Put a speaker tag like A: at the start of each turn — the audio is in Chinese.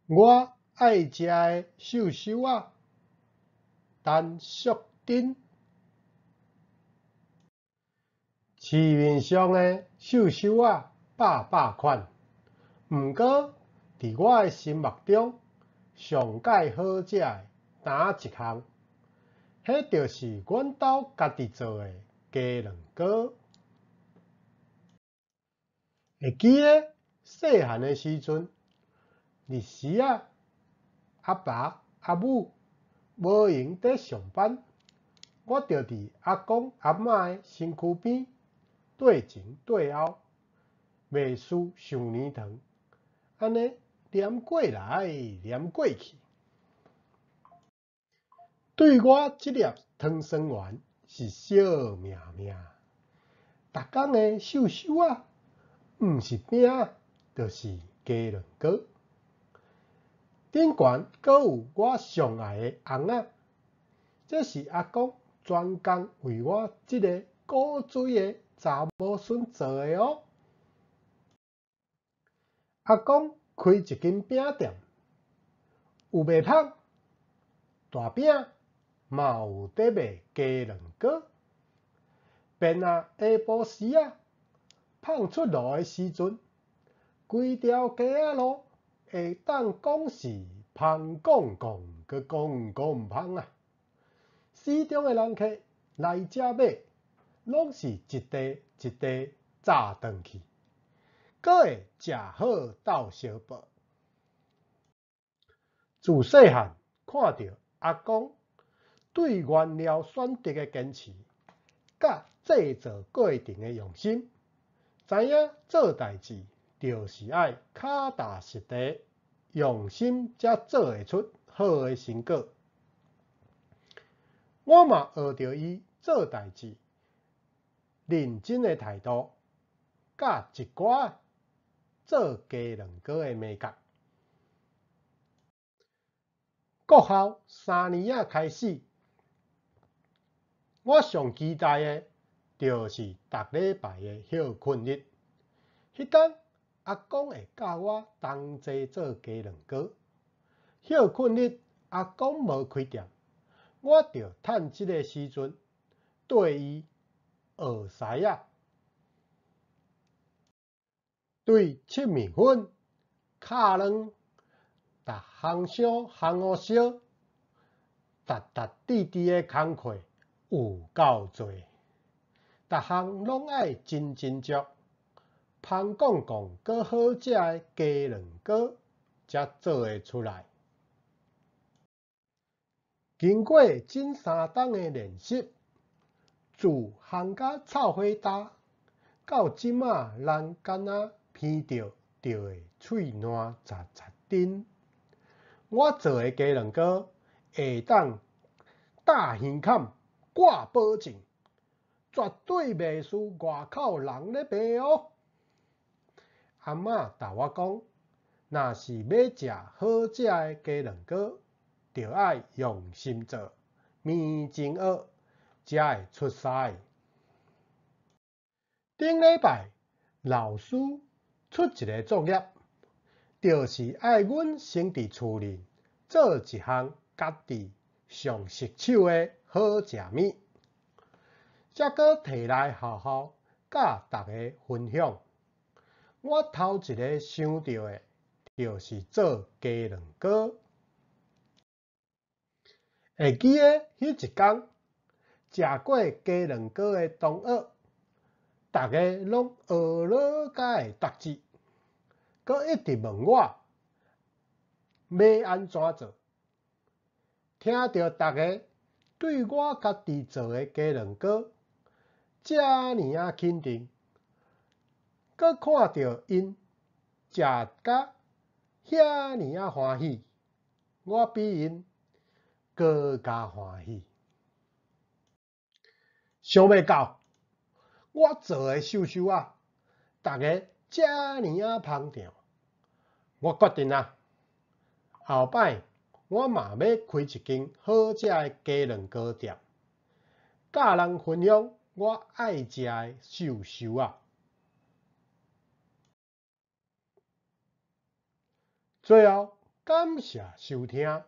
A: 我爱食的寿司啊，陈淑珍。市面上的寿司啊，百款，毋过伫我的心目中，上介好食的哪一项？迄就是阮兜家己做的鸡卵糕。会记得细汉的时阵，日时啊，阿爸阿母无闲伫上班，我就伫阿公阿嬷的身躯边对前对后，袂输上年长，安尼念过来念过去。对我这粒汤圆丸是小命命，逐工的寿司啊，毋是饼就是鸡卵糕。顶悬阁有我上爱的红仔，这是阿公专工为我这个古锥的查某孙做的哦。阿公开一间饼店，有卖芳，大饼嘛有在卖鸡卵糕。便下晡时啊，放出炉的时阵，规条街仔路会当讲是芳讲讲，佮讲讲芳啊。市中的人客来遮买，拢是一袋一袋炸转去，阁会食好斗相报。自细汉看到阿公对原料选择的坚持，甲制作过程的用心，知影做代志就是爱脚踏实地，用心才做会出好的成果。我嘛学着伊做代志认真的态度，甲一寡做鸡卵糕的美感。国校3年仔开始，我上期待的就是逐礼拜的休困日。迄天阿公会教我同齐做鸡卵糕。休困日阿公无开店，我着趁即个时阵对伊学师啊。对切面粉、敲卵，逐项相项互烧，滴的工课有够多，逐项拢爱真足，芳讲讲佮好食的鸡卵糕才做会出来。经过近3冬的练习，自烘甲臭火焦，到即马咱敢若闻到就会喙烂扎扎震。我做的鸡卵糕会当大耳坎挂保证，绝对袂输外口人咧卖哦。阿嬷教我讲，若是要食好食的鸡卵糕，就爱用心做，面前学，才会出师。顶礼拜老师出一个作业，就是爱阮先伫厝里做一项家己上熟手的好食物，才阁摕来好好甲大家分享。我头一个想到的，就是做鸡卵糕。会记得迄一天，食过鸡卵糕的同学，大家拢学了甲会答志，佮一直问我要安怎做。听到大家对我家己做的鸡卵糕遮尔啊肯定，佮看到因食甲遐尔啊欢喜，我比因更加欢喜。想袂到，我做的寿司啊，大家遮尔啊捧场，我决定啊，后摆我嘛要开一间好食的鸡卵糕店，甲人分享我爱食的寿司啊。最后感谢收听。